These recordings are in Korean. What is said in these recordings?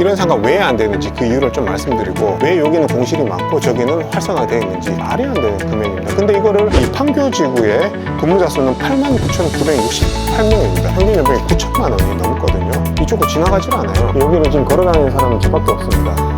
이런 상가 왜 안 되는지 그 이유를 좀 말씀드리고, 왜 여기는 공실이 많고 저기는 활성화되어 있는지. 말이 안 되는 금액입니다. 근데 이거를 이 판교지구의 근무자 수는 89,968명입니다. 평균 연봉이 9천만 원이 넘거든요. 이쪽으로 지나가질 않아요. 여기를 지금 걸어다니는 사람은 저밖에 없습니다.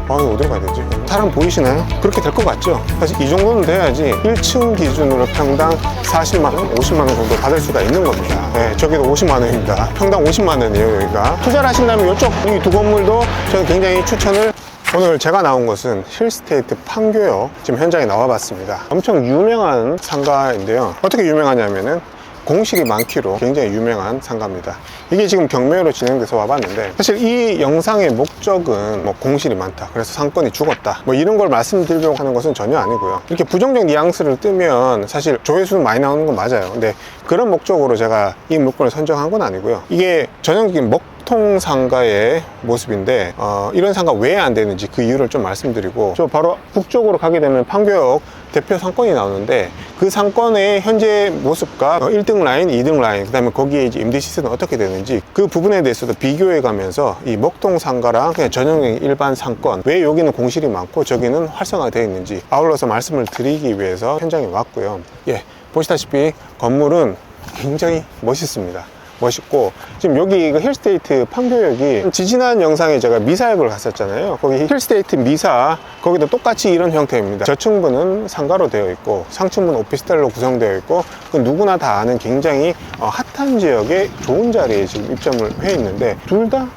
어디로 가야 되지? 사람 보이시나요? 그렇게 될 것 같죠? 사실 이 정도는 돼야지 1층 기준으로 평당 40만 원, 50만 원 정도 받을 수가 있는 겁니다. 네, 저기도 50만 원입니다. 평당 50만 원이에요, 여기가. 투자를 하신다면 이쪽 이 두 건물도 저는 굉장히 추천을. 오늘 제가 나온 곳은 힐스테이트 판교역 지금 현장에 나와봤습니다. 엄청 유명한 상가인데요. 어떻게 유명하냐면은 공실이 많기로 굉장히 유명한 상가입니다. 이게 지금 경매로 진행돼서 와봤는데, 사실 이 영상의 목적은 뭐 공실이 많다, 그래서 상권이 죽었다, 뭐 이런 걸 말씀드리려고 하는 것은 전혀 아니고요. 이렇게 부정적 뉘앙스를 뜨면 사실 조회수는 많이 나오는 건 맞아요. 근데 그런 목적으로 제가 이 물건을 선정한 건 아니고요. 이게 전형적인 먹통 상가의 모습인데, 이런 상가 왜 안 되는지 그 이유를 좀 말씀드리고, 저 바로 북쪽으로 가게 되면 판교역 대표 상권이 나오는데, 그 상권의 현재 모습과 1등 라인, 2등 라인, 그 다음에 거기에 이제 임대 시세는 어떻게 되는지 그 부분에 대해서도 비교해 가면서 이 먹통 상가랑 그냥 전형적인 일반 상권, 왜 여기는 공실이 많고 저기는 활성화되어 있는지 아울러서 말씀을 드리기 위해서 현장에 왔고요. 예, 보시다시피 건물은 굉장히 멋있습니다. 멋있고, 지금 여기 힐스테이트 판교역이 지지난 영상에 제가 미사역을 갔었잖아요. 거기 힐스테이트 미사, 거기도 똑같이 이런 형태입니다. 저층부는 상가로 되어 있고 상층부는 오피스텔로 구성되어 있고, 그 누구나 다 아는 굉장히 핫한 지역에 좋은 자리에 지금 입점을 해 있는데, 둘 다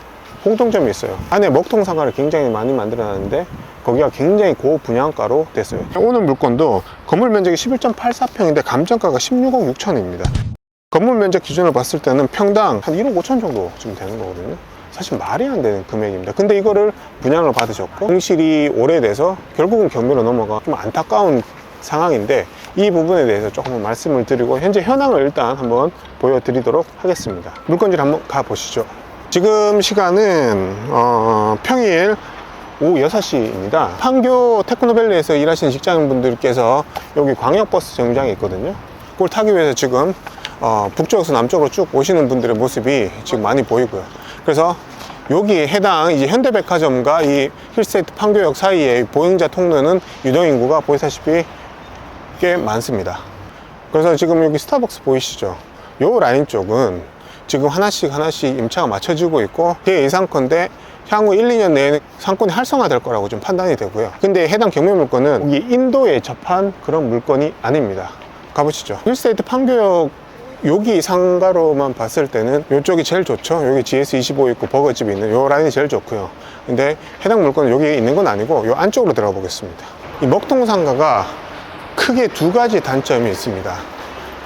공통점이 있어요. 안에 먹통 상가를 굉장히 많이 만들어 놨는데 거기가 굉장히 고분양가로 됐어요. 오늘 물건도 건물 면적이 11.84평인데 감정가가 16억 6천입니다. 건물 면적 기준으로 봤을 때는 평당 한 1억 5천 정도 좀 되는 거거든요. 사실 말이 안 되는 금액입니다. 근데 이거를 분양을 받으셨고 공실이 오래돼서 결국은 경매로 넘어가 좀 안타까운 상황인데, 이 부분에 대해서 조금 말씀을 드리고 현재 현황을 일단 한번 보여드리도록 하겠습니다. 물건질 한번 가보시죠. 지금 시간은 평일 오후 6시입니다. 판교 테크노밸리에서 일하시는 직장인분들께서 여기 광역버스 정류장에 있거든요. 그걸 타기 위해서 지금 북쪽에서 남쪽으로 쭉 오시는 분들의 모습이 지금 많이 보이고요. 그래서 여기에 해당 이제 현대백화점과 이 힐스테이트 판교역 사이의 보행자 통로는 유동인구가 보시다시피 꽤 많습니다. 그래서 지금 여기 스타벅스 보이시죠? 요 라인 쪽은 지금 하나씩 임차가 맞춰지고 있고, 제 예상컨대 향후 1, 2년 내에 상권이 활성화될 거라고 좀 판단이 되고요. 근데 해당 경매 물건은 여기 인도에 접한 그런 물건이 아닙니다. 가보시죠. 힐스테이트 판교역 여기 상가로만 봤을 때는 이쪽이 제일 좋죠. 여기 GS25 있고 버거집이 있는 요 라인이 제일 좋고요. 근데 해당 물건은 여기 있는 건 아니고 요 안쪽으로 들어가 보겠습니다. 이 먹통 상가가 크게 두 가지 단점이 있습니다.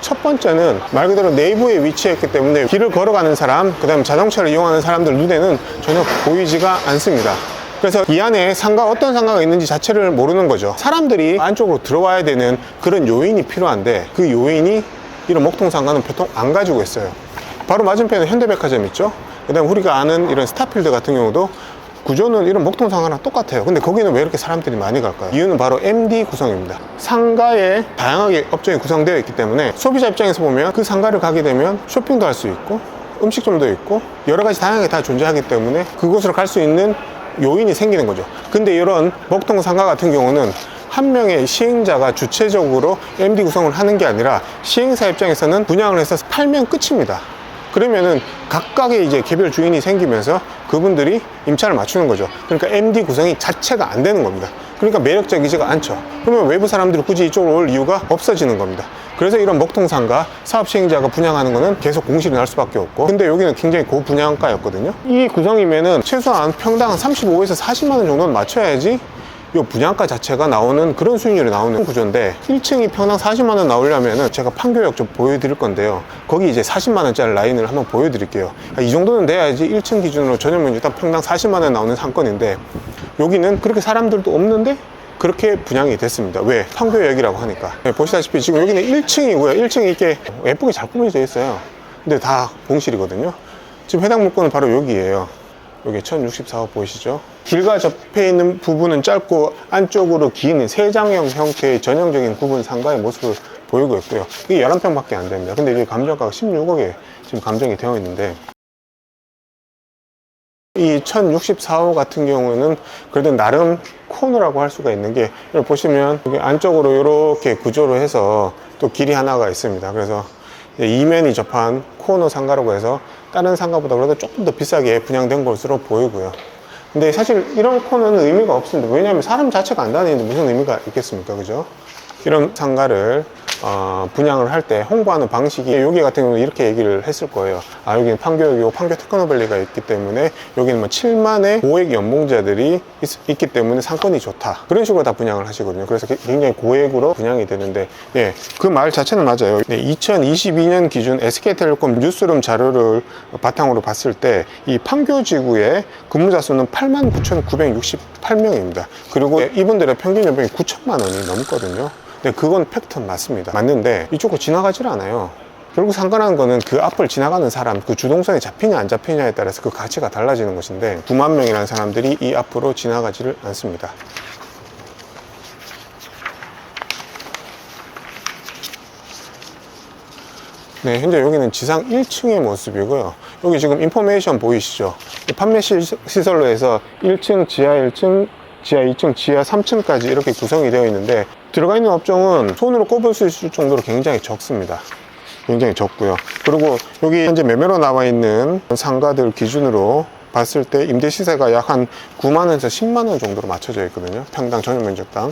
첫 번째는 말 그대로 내부에 위치했기 때문에 길을 걸어가는 사람, 그 다음에 자동차를 이용하는 사람들 눈에는 전혀 보이지가 않습니다. 그래서 이 안에 상가, 어떤 상가가 있는지 자체를 모르는 거죠. 사람들이 안쪽으로 들어와야 되는 그런 요인이 필요한데, 그 요인이 이런 먹통 상가는 보통 안 가지고 있어요. 바로 맞은편에 현대백화점 있죠. 그 다음에 우리가 아는 이런 스타필드 같은 경우도 구조는 이런 먹통 상가랑 똑같아요. 근데 거기는 왜 이렇게 사람들이 많이 갈까요? 이유는 바로 MD 구성입니다. 상가에 다양하게 업종이 구성되어 있기 때문에 소비자 입장에서 보면 그 상가를 가게 되면 쇼핑도 할 수 있고 음식점도 있고 여러 가지 다양하게 다 존재하기 때문에 그곳으로 갈 수 있는 요인이 생기는 거죠. 근데 이런 먹통 상가 같은 경우는 한 명의 시행자가 주체적으로 MD 구성을 하는 게 아니라 시행사 입장에서는 분양을 해서 팔면 끝입니다. 그러면은 각각의 이제 개별 주인이 생기면서 그분들이 임차를 맞추는 거죠. 그러니까 MD 구성이 자체가 안 되는 겁니다. 그러니까 매력적이지가 않죠. 그러면 외부 사람들이 굳이 이쪽으로 올 이유가 없어지는 겁니다. 그래서 이런 먹통 상가 사업 시행자가 분양하는 거는 계속 공실이 날 수밖에 없고, 근데 여기는 굉장히 고분양가였거든요. 이 구성이면은 최소한 평당 35에서 40만 원 정도는 맞춰야지 이 분양가 자체가 나오는 그런 수익률이 나오는 구조인데, 1층이 평당 40만 원 나오려면은 제가 판교역 좀 보여드릴 건데요. 거기 이제 40만 원짜리 라인을 한번 보여드릴게요. 이 정도는 돼야지 1층 기준으로 전용면적 딱 평당 40만 원 나오는 상권인데, 여기는 그렇게 사람들도 없는데 그렇게 분양이 됐습니다. 왜? 판교역이라고 하니까. 네, 보시다시피 지금 여기는 1층이고요. 1층이 이렇게 예쁘게 잘 꾸며져 있어요. 근데 다 공실이거든요. 지금 해당 물건은 바로 여기예요. 여기 1064호 보이시죠? 길과 접해 있는 부분은 짧고 안쪽으로 긴 세장형 형태의 전형적인 구분 상가의 모습을 보이고 있고요. 이게 11평밖에 안 됩니다. 근데 이게 감정가가 16억에 지금 감정이 되어 있는데, 이 1064호 같은 경우는 그래도 나름 코너라고 할 수가 있는 게, 여기 보시면 여기 안쪽으로 이렇게 구조로 해서 또 길이 하나가 있습니다. 그래서 이면이 접한 코너 상가라고 해서 다른 상가보다 그래도 조금 더 비싸게 분양된 것으로 보이고요. 근데 사실 이런 코너는 의미가 없습니다. 왜냐하면 사람 자체가 안 다니는데 무슨 의미가 있겠습니까? 그죠? 이런 상가를 분양을 할 때 홍보하는 방식이, 여기 같은 경우는 이렇게 얘기를 했을 거예요. 아, 여기는 판교역이고 판교 테크노밸리가 있기 때문에 여기는 뭐 7만의 고액 연봉자들이 있기 때문에 상권이 좋다, 그런 식으로 다 분양을 하시거든요. 그래서 굉장히 고액으로 분양이 되는데, 예, 그 말 자체는 맞아요. 네, 2022년 기준 SK텔레콤 뉴스룸 자료를 바탕으로 봤을 때 이 판교 지구의 근무자 수는 89,968명입니다. 그리고 이분들의 평균 연봉이 9천만 원이 넘거든요. 네, 그건 팩트 맞습니다. 맞는데 이쪽으로 지나가질 않아요. 결국 상관한 거는 그 앞을 지나가는 사람, 그 주동선이 잡히냐 안 잡히냐에 따라서 그 가치가 달라지는 것인데, 9만 명이라는 사람들이 이 앞으로 지나가지를 않습니다. 네, 현재 여기는 지상 1층의 모습이고요. 여기 지금 인포메이션 보이시죠? 판매 시설로 해서 1층, 지하 1층, 지하 2층, 지하 3층까지 이렇게 구성이 되어 있는데, 들어가 있는 업종은 손으로 꼽을 수 있을 정도로 굉장히 적습니다. 굉장히 적고요. 그리고 여기 현재 매매로 나와 있는 상가들 기준으로 봤을 때 임대 시세가 약 한 9만 원에서 10만 원 정도로 맞춰져 있거든요. 평당 전용 면적당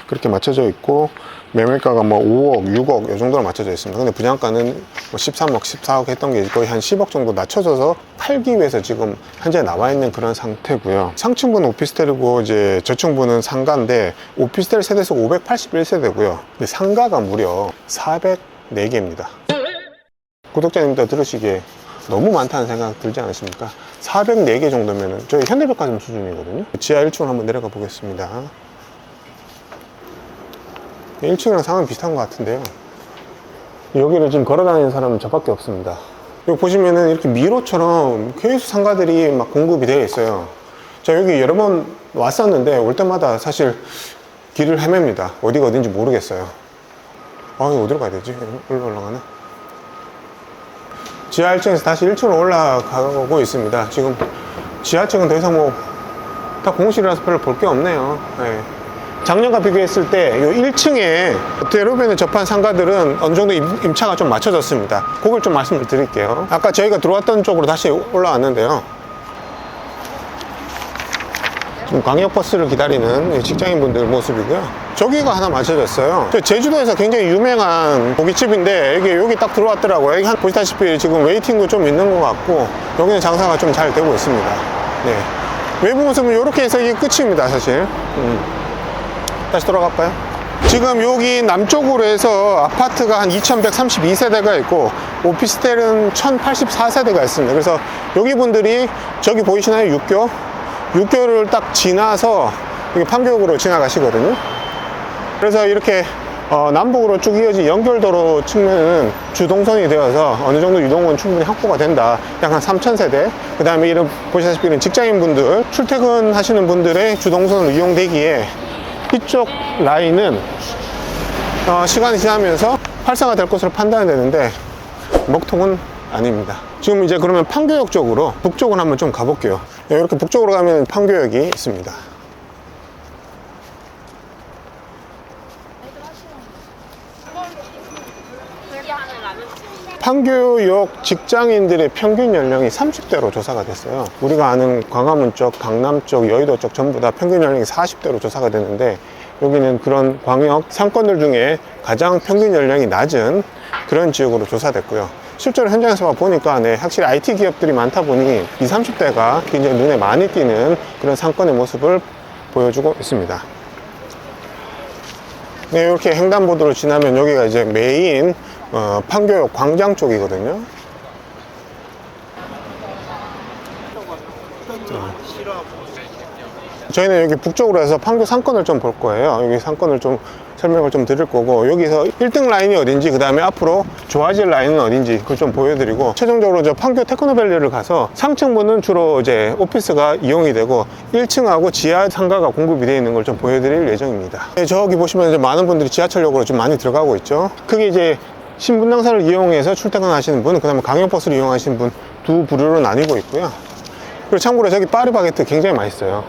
그렇게 맞춰져 있고, 매매가가 뭐 5억, 6억 이 정도로 맞춰져 있습니다. 근데 분양가는 뭐 13억, 14억 했던 게 거의 한 10억 정도 낮춰져서 팔기 위해서 지금 현재 나와 있는 그런 상태고요. 상층부는 오피스텔이고 이제 저층부는 상가인데, 오피스텔 세대수가 581세대고요. 근데 상가가 무려 404개입니다. 구독자님들 들으시기에 너무 많다는 생각 들지 않으십니까? 404개 정도면은 저희 현대백화점 수준이거든요. 지하 1층으로 한번 내려가 보겠습니다. 1층이랑 상황이 비슷한 것 같은데요. 여기를 지금 걸어다니는 사람은 저밖에 없습니다. 여기 보시면은 이렇게 미로처럼 계속 상가들이 막 공급이 되어 있어요. 자, 여기 여러 번 왔었는데 올 때마다 사실 길을 헤맵니다. 어디가 어딘지 모르겠어요. 아, 이거 어디로 가야 되지? 올라가네. 지하 1층에서 다시 1층으로 올라가고 있습니다. 지금 지하층은 더 이상 뭐 다 공실이라서 별로 볼 게 없네요. 네. 작년과 비교했을 때 이 1층에 대로변에 접한 상가들은 어느 정도 임차가 좀 맞춰졌습니다. 그걸 좀 말씀을 드릴게요. 아까 저희가 들어왔던 쪽으로 다시 올라왔는데요. 지금 광역버스를 기다리는 직장인분들 모습이고요. 저기가 하나 맞춰졌어요. 제주도에서 굉장히 유명한 고깃집인데 여기 딱 들어왔더라고요. 여기 보시다시피 지금 웨이팅도 좀 있는 것 같고, 여기는 장사가 좀 잘 되고 있습니다. 네. 외부 모습은 이렇게 해서 이게 끝입니다, 사실. 다시 돌아갈까요? 지금 여기 남쪽으로 해서 아파트가 한 2132세대가 있고 오피스텔은 1084세대가 있습니다. 그래서 여기 분들이 저기 보이시나요? 육교를 딱 지나서 여기 판교역으로 지나가시거든요. 그래서 이렇게 남북으로 쭉 이어진 연결도로 측면은 주동선이 되어서 어느 정도 유동은 충분히 확보가 된다. 약 한 3000세대. 그 다음에 이런 보시다시피 이런 직장인분들, 출퇴근하시는 분들의 주동선으로 이용되기에 이쪽 라인은 시간이 지나면서 활성화될 것으로 판단이 되는데 먹통은 아닙니다. 지금 이제 그러면 판교역 쪽으로, 북쪽으로 한번 좀 가볼게요. 이렇게 북쪽으로 가면 판교역이 있습니다. 판교역 직장인들의 평균 연령이 30대로 조사가 됐어요. 우리가 아는 광화문 쪽, 강남 쪽, 여의도 쪽 전부 다 평균 연령이 40대로 조사가 됐는데, 여기는 그런 광역 상권들 중에 가장 평균 연령이 낮은 그런 지역으로 조사됐고요. 실제로 현장에서 보니까 확실히 IT 기업들이 많다 보니 20, 30대가 굉장히 눈에 많이 띄는 그런 상권의 모습을 보여주고 있습니다. 네, 이렇게 횡단보도를 지나면 여기가 이제 메인 판교역 광장 쪽이거든요. 저희는 여기 북쪽으로 해서 판교 상권을 좀 볼 거예요. 여기 상권을 좀 설명을 좀 드릴 거고, 여기서 1등 라인이 어딘지, 그 다음에 앞으로 좋아질 라인은 어딘지 그걸 좀 보여드리고, 최종적으로 저 판교 테크노밸리를 가서 상층부는 주로 이제 오피스가 이용이 되고 1층하고 지하 상가가 공급이 되어 있는 걸 좀 보여드릴 예정입니다. 네, 저기 보시면 이제 많은 분들이 지하철역으로 좀 많이 들어가고 있죠. 크게 이제 신분당사를 이용해서 출퇴근하시는 분, 그 다음에 강역버스를 이용하시는 분 두 부류로 나뉘고 있고요. 그리고 참고로 저기 파리바게트 굉장히 맛있어요.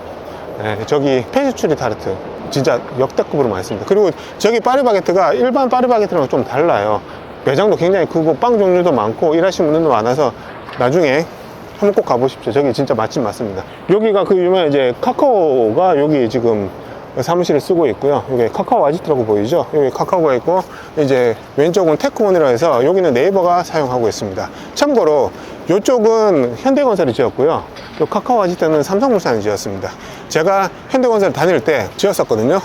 네, 저기 페스츄리 타르트 진짜 역대급으로 맛있습니다. 그리고 저기 파리바게트가 일반 파리바게트랑 좀 달라요. 매장도 굉장히 크고 빵 종류도 많고 일하시는 분들도 많아서 나중에 한번 꼭 가보십시오. 저기 진짜 맛집 맞습니다. 여기가 그 유명한 이제 카카오가 여기 지금 사무실을 쓰고 있고요. 여기 카카오 아지트라고 보이죠? 여기 카카오가 있고 이제 왼쪽은 테크원이라 해서 여기는 네이버가 사용하고 있습니다. 참고로 이쪽은 현대건설이 지었고요. 이 카카오 아지트는 삼성물산이 지었습니다. 제가 현대건설 다닐 때 지었었거든요.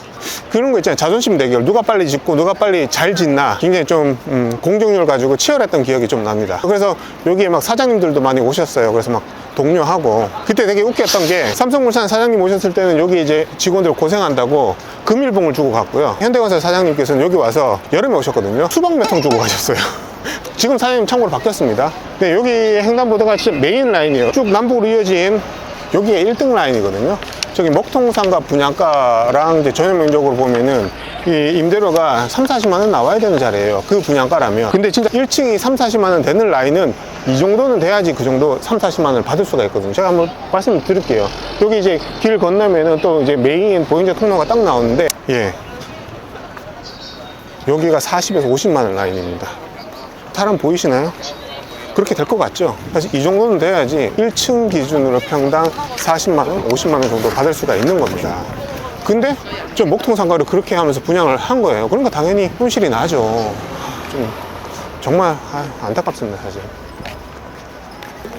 그런 거 있잖아요. 자존심 대결. 누가 빨리 짓고 누가 빨리 잘 짓나 굉장히 좀 공정률 가지고 치열했던 기억이 좀 납니다. 그래서 여기에 막 사장님들도 많이 오셨어요. 그래서 막 동료하고 그때 되게 웃겼던 게 삼성물산 사장님 오셨을 때는 여기 이제 직원들 고생한다고 금일봉을 주고 갔고요. 현대건설 사장님께서는 여기 와서 여름에 오셨거든요. 수박 몇 통 주고 가셨어요. 지금 사장님 참고로 바뀌었습니다. 네, 여기 횡단보도가 진짜 메인 라인이에요. 쭉 남북으로 이어진 여기에 1등 라인이거든요. 저기 먹통상가 분양가랑 이제 전형면적으로 보면은 이 임대료가 3, 40만 원 나와야 되는 자리예요. 그 분양가라면. 근데 진짜 1층이 3, 40만 원 되는 라인은 이 정도는 돼야지 그 정도 3, 40만 원을 받을 수가 있거든요. 제가 한번 말씀드릴게요. 여기 이제 길 건너면은 또 이제 메인 보행자 통로가 딱 나오는데, 예. 여기가 40에서 50만 원 라인입니다. 사람 보이시나요? 그렇게 될 것 같죠? 사실 이 정도는 돼야지 1층 기준으로 평당 40만원, 50만원 정도 받을 수가 있는 겁니다. 근데 저 먹통상가를 그렇게 하면서 분양을 한 거예요. 그러니까 당연히 손실이 나죠. 좀 정말 안타깝습니다, 사실.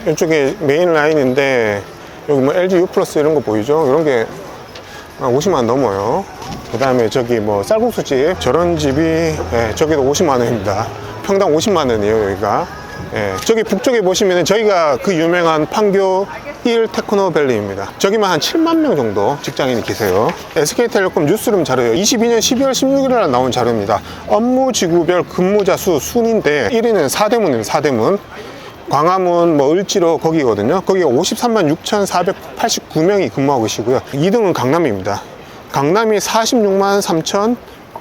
이쪽에 메인 라인인데 여기 뭐 LG U 플러스 이런 거 보이죠? 이런 게 50만원 넘어요. 그 다음에 저기 뭐 쌀국수집 저런 집이 저기도 50만원입니다. 평당 50만원이에요, 여기가. 예, 저기 북쪽에 보시면 저희가 그 유명한 판교 1 테크노밸리입니다. 저기만 한 7만 명 정도 직장인이 계세요. SK텔레콤 뉴스룸 자료요. 22년 12월 16일에 나온 자료입니다. 업무 지구별 근무자 수 순인데 1위는 사대문입니다. 사대문. 광화문, 뭐 을지로 거기거든요. 거기가 53만 6,489명이 근무하고 계시고요. 2등은 강남입니다. 강남이 46만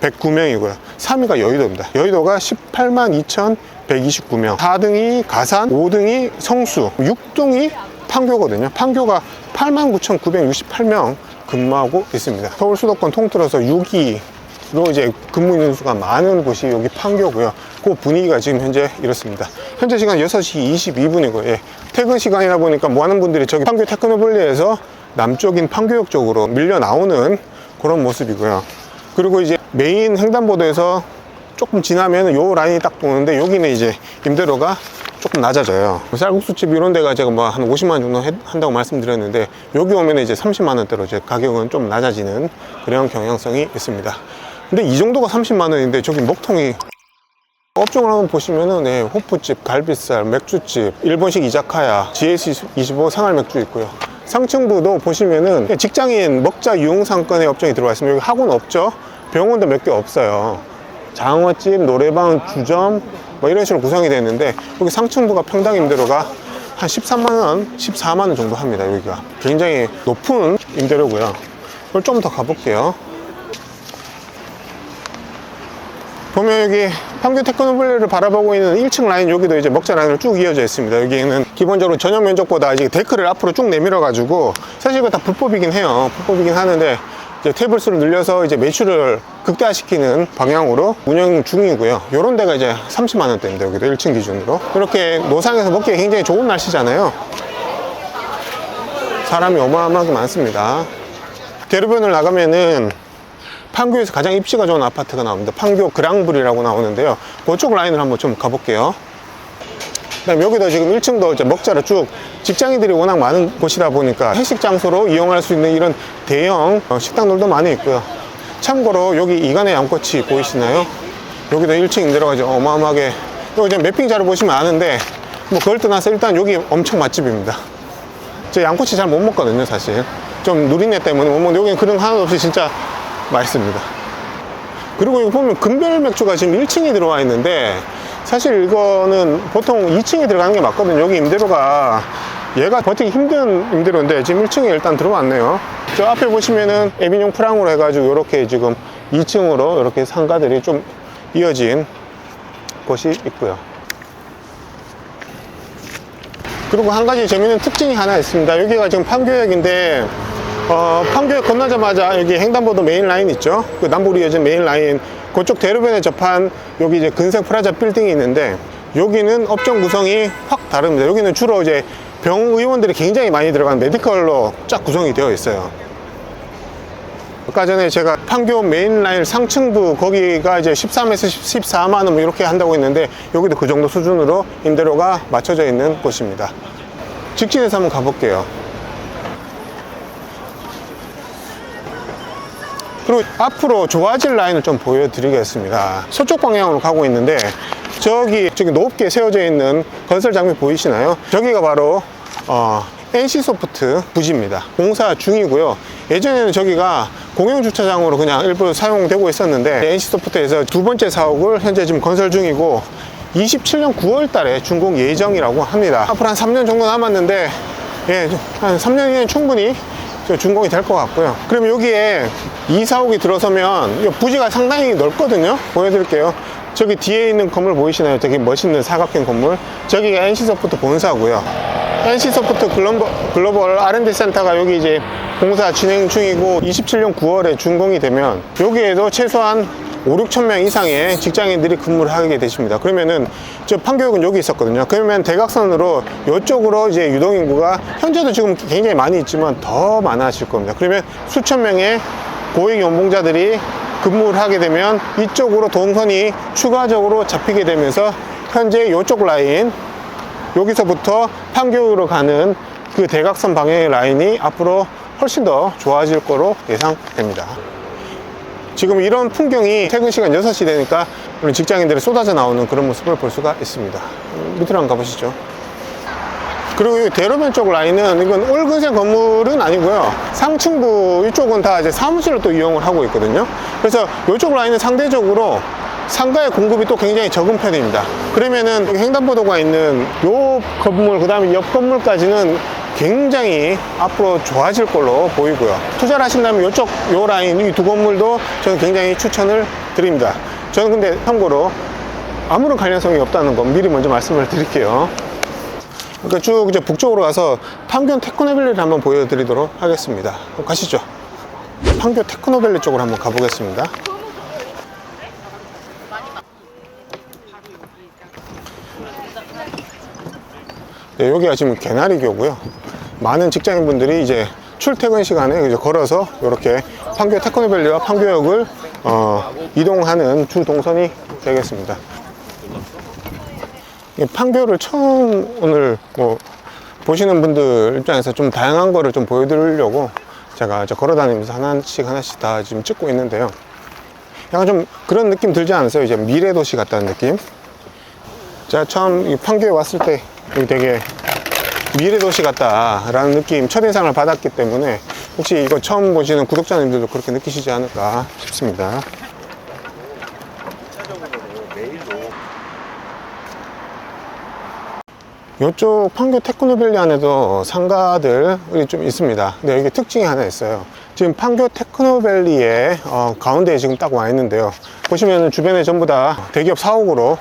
3,109명이고요. 3위가 여의도입니다. 여의도가 18만 2,129명. 4등이 가산, 5등이 성수, 6등이 판교거든요. 판교가 89,968명 근무하고 있습니다. 서울 수도권 통틀어서 6위로 이제 근무 인수가 많은 곳이 여기 판교고요. 그 분위기가 지금 현재 이렇습니다. 현재 시간 6시 22분이고요. 예. 퇴근 시간이다 보니까 많은 분들이 저기 판교 테크노밸리에서 남쪽인 판교역 쪽으로 밀려 나오는 그런 모습이고요. 그리고 이제 메인 횡단보도에서 조금 지나면 요 라인이 딱 보는데 여기는 이제 임대료가 조금 낮아져요. 쌀국수집 이런 데가 제가 뭐 한 50만 원 정도 한다고 말씀드렸는데 여기 오면 이제 30만 원대로 이제 가격은 좀 낮아지는 그런 경향성이 있습니다. 근데 이 정도가 30만 원인데 저기 먹통이 업종을 한번 보시면은 네, 호프집, 갈비살, 맥주집, 일본식 이자카야, GS25 생활 맥주 있고요. 상층부도 보시면은 직장인 먹자 유흥상권의 업종이 들어와 있습니다. 여기 학원 없죠? 병원도 몇 개 없어요. 장어집, 노래방, 주점 뭐 이런 식으로 구성이 되어 있는데 여기 상층부가 평당 임대료가 한 13만원, 14만원 정도 합니다. 여기가 굉장히 높은 임대료고요. 그걸 좀 더 가볼게요. 보면 여기 판교 테크노밸리를 바라보고 있는 1층 라인, 여기도 이제 먹자 라인으로 쭉 이어져 있습니다. 여기는 기본적으로 전용 면적보다 이제 데크를 앞으로 쭉 내밀어 가지고, 사실 이거 다 불법이긴 해요. 불법이긴 하는데 이제 테이블 수를 늘려서 이제 매출을 극대화시키는 방향으로 운영 중이고요. 요런 데가 이제 30만 원대입니다. 여기도 1층 기준으로. 이렇게 노상에서 먹기에 굉장히 좋은 날씨잖아요. 사람이 어마어마하게 많습니다. 대로변을 나가면은 판교에서 가장 입지가 좋은 아파트가 나옵니다. 판교 그랑블이라고 나오는데요. 그쪽 라인을 한번 좀 가볼게요. 그다음 여기도 지금 1층도 이제 먹자로 쭉 직장인들이 워낙 많은 곳이다 보니까 회식 장소로 이용할 수 있는 이런 대형 식당들도 많이 있고요. 참고로 여기 이간의 양꼬치 보이시나요? 여기도 1층 임대료가 어마어마하게, 이거 이제 매핑 자료 보시면 아는데 뭐 그걸 떠나서 일단 여기 엄청 맛집입니다. 저 양꼬치 잘 못 먹거든요, 사실. 좀 누린내 때문에 못 먹는데 여기는 그런 거 하나도 없이 진짜 맛있습니다. 그리고 이거 보면 금별 맥주가 지금 1층에 들어와 있는데 사실 이거는 보통 2층에 들어가는 게 맞거든요. 여기 임대료가 얘가 버티기 힘든 임대료인데 지금 1층에 일단 들어왔네요. 저 앞에 보시면은 에비뇽 프랑으로 해가지고 이렇게 지금 2층으로 이렇게 상가들이 좀 이어진 곳이 있고요. 그리고 한 가지 재밌는 특징이 하나 있습니다. 여기가 지금 판교역인데 판교역 건너자마자 여기 횡단보도 메인 라인 있죠. 그 남북으로 이어진 메인 라인 그쪽 대로변에 접한 여기 이제 근생 프라자 빌딩이 있는데 여기는 업종 구성이 확 다릅니다. 여기는 주로 이제 병의원들이 굉장히 많이 들어간 메디컬로 쫙 구성이 되어 있어요. 아까 전에 제가 판교 메인라인 상층부 거기가 이제 13에서 14만 원 뭐 이렇게 한다고 했는데 여기도 그 정도 수준으로 임대료가 맞춰져 있는 곳입니다. 직진해서 한번 가볼게요. 그리고 앞으로 좋아질 라인을 좀 보여드리겠습니다. 서쪽 방향으로 가고 있는데 저기 높게 세워져 있는 건설 장비 보이시나요? 저기가 바로 NC소프트 부지입니다. 공사 중이고요. 예전에는 저기가 공영주차장으로 그냥 일부 사용되고 있었는데 NC소프트에서 두 번째 사옥을 현재 지금 건설 중이고 27년 9월 달에 준공 예정이라고 합니다. 앞으로 한 3년 정도 남았는데 예, 한 3년이면 충분히 준공이 될 것 같고요. 그럼 여기에 이 사옥이 들어서면 이 부지가 상당히 넓거든요. 보여드릴게요. 저기 뒤에 있는 건물 보이시나요? 되게 멋있는 사각형 건물. 저기가 NC소프트 본사고요. NC소프트 글로벌 R&D 센터가 여기 이제 공사 진행 중이고 27년 9월에 준공이 되면 여기에도 최소한 5-6천 명 이상의 직장인들이 근무를 하게 되십니다. 그러면은 저 판교역은 여기 있었거든요. 그러면 대각선으로 이쪽으로 이제 유동인구가 현재도 지금 굉장히 많이 있지만 더 많아질 겁니다. 그러면 수천 명의 고액 연봉자들이 근무를 하게 되면 이쪽으로 동선이 추가적으로 잡히게 되면서 현재 이쪽 라인 여기서부터 판교역으로 가는 그 대각선 방향의 라인이 앞으로 훨씬 더 좋아질 거로 예상됩니다. 지금 이런 풍경이 퇴근 시간 6시 되니까 직장인들이 쏟아져 나오는 그런 모습을 볼 수가 있습니다. 밑으로 한번 가보시죠. 그리고 대로변 쪽 라인은 이건 올근생 건물은 아니고요. 상층부 이쪽은 다 이제 사무실로 또 이용을 하고 있거든요. 그래서 이쪽 라인은 상대적으로 상가의 공급이 또 굉장히 적은 편입니다. 그러면은 횡단보도가 있는 요 건물, 그 다음에 옆 건물까지는 굉장히 앞으로 좋아질 걸로 보이고요. 투자를 하신다면 요 라인, 이 두 건물도 저는 굉장히 추천을 드립니다. 저는 근데 참고로 아무런 관련성이 없다는 거 미리 먼저 말씀을 드릴게요. 그러니까 쭉 이제 북쪽으로 가서 판교 테크노밸리를 한번 보여드리도록 하겠습니다. 가시죠. 판교 테크노밸리 쪽으로 한번 가보겠습니다. 네, 여기가 지금 개나리교고요. 많은 직장인분들이 이제 출퇴근 시간에 이제 걸어서 이렇게 판교 테크노밸리와 판교역을 이동하는 주 동선이 되겠습니다. 판교를 처음 오늘 보시는 분들 입장에서 좀 다양한 거를 좀 보여드리려고 제가 이제 걸어 다니면서 하나씩 다 지금 찍고 있는데요. 약간 좀 그런 느낌 들지 않으세요? 이제 미래도시 같다는 느낌? 제가 처음 이 판교에 왔을 때 여기 되게 미래도시 같다라는 느낌, 첫인상을 받았기 때문에 혹시 이거 처음 보시는 구독자님들도 그렇게 느끼시지 않을까 싶습니다. 이쪽 판교 테크노밸리 안에도 상가들이 좀 있습니다. 근데 여기 특징이 하나 있어요. 지금 판교 테크노밸리의 가운데에 지금 딱 와 있는데요. 보시면 주변에 전부 다 대기업 사옥으로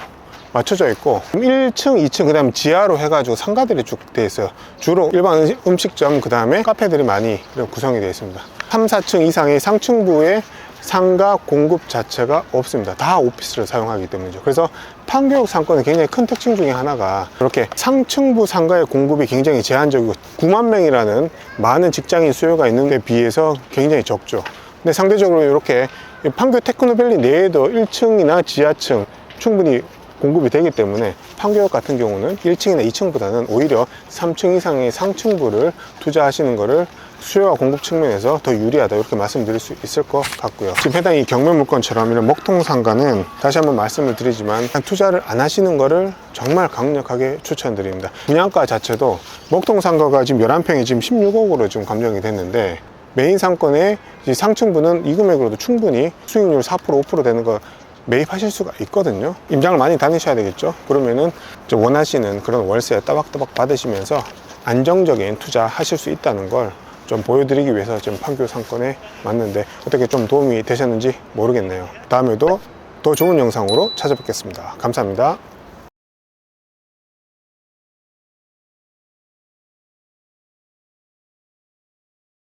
맞춰져 있고 1층, 2층, 그 다음에 지하로 해가지고 상가들이 쭉 돼 있어요. 주로 일반 음식점, 그 다음에 카페들이 많이 구성이 되어 있습니다. 3, 4층 이상의 상층부에 상가 공급 자체가 없습니다. 다 오피스를 사용하기 때문이죠. 그래서 판교역 상권의 굉장히 큰 특징 중에 하나가 이렇게 상층부 상가의 공급이 굉장히 제한적이고 9만 명이라는 많은 직장인 수요가 있는 데 비해서 굉장히 적죠. 근데 상대적으로 이렇게 판교 테크노밸리 내에도 1층이나 지하층 충분히 공급이 되기 때문에 판교역 같은 경우는 1층이나 2층보다는 오히려 3층 이상의 상층부를 투자하시는 것을 수요와 공급 측면에서 더 유리하다 이렇게 말씀드릴 수 있을 것 같고요. 지금 해당 이 경매물건처럼 이런 먹통상가는 다시 한번 말씀을 드리지만 투자를 안 하시는 것을 정말 강력하게 추천드립니다. 분양가 자체도 먹통상가가 지금 11평이 지금 16억으로 지금 감정이 됐는데 메인 상권의 상층부는 이 금액으로도 충분히 수익률 4% 5% 되는 거 매입하실 수가 있거든요. 임장을 많이 다니셔야 되겠죠. 그러면은 원하시는 그런 월세 따박따박 받으시면서 안정적인 투자 하실 수 있다는 걸 좀 보여드리기 위해서 지금 판교 상권에 왔는데 어떻게 좀 도움이 되셨는지 모르겠네요. 다음에도 더 좋은 영상으로 찾아뵙겠습니다. 감사합니다.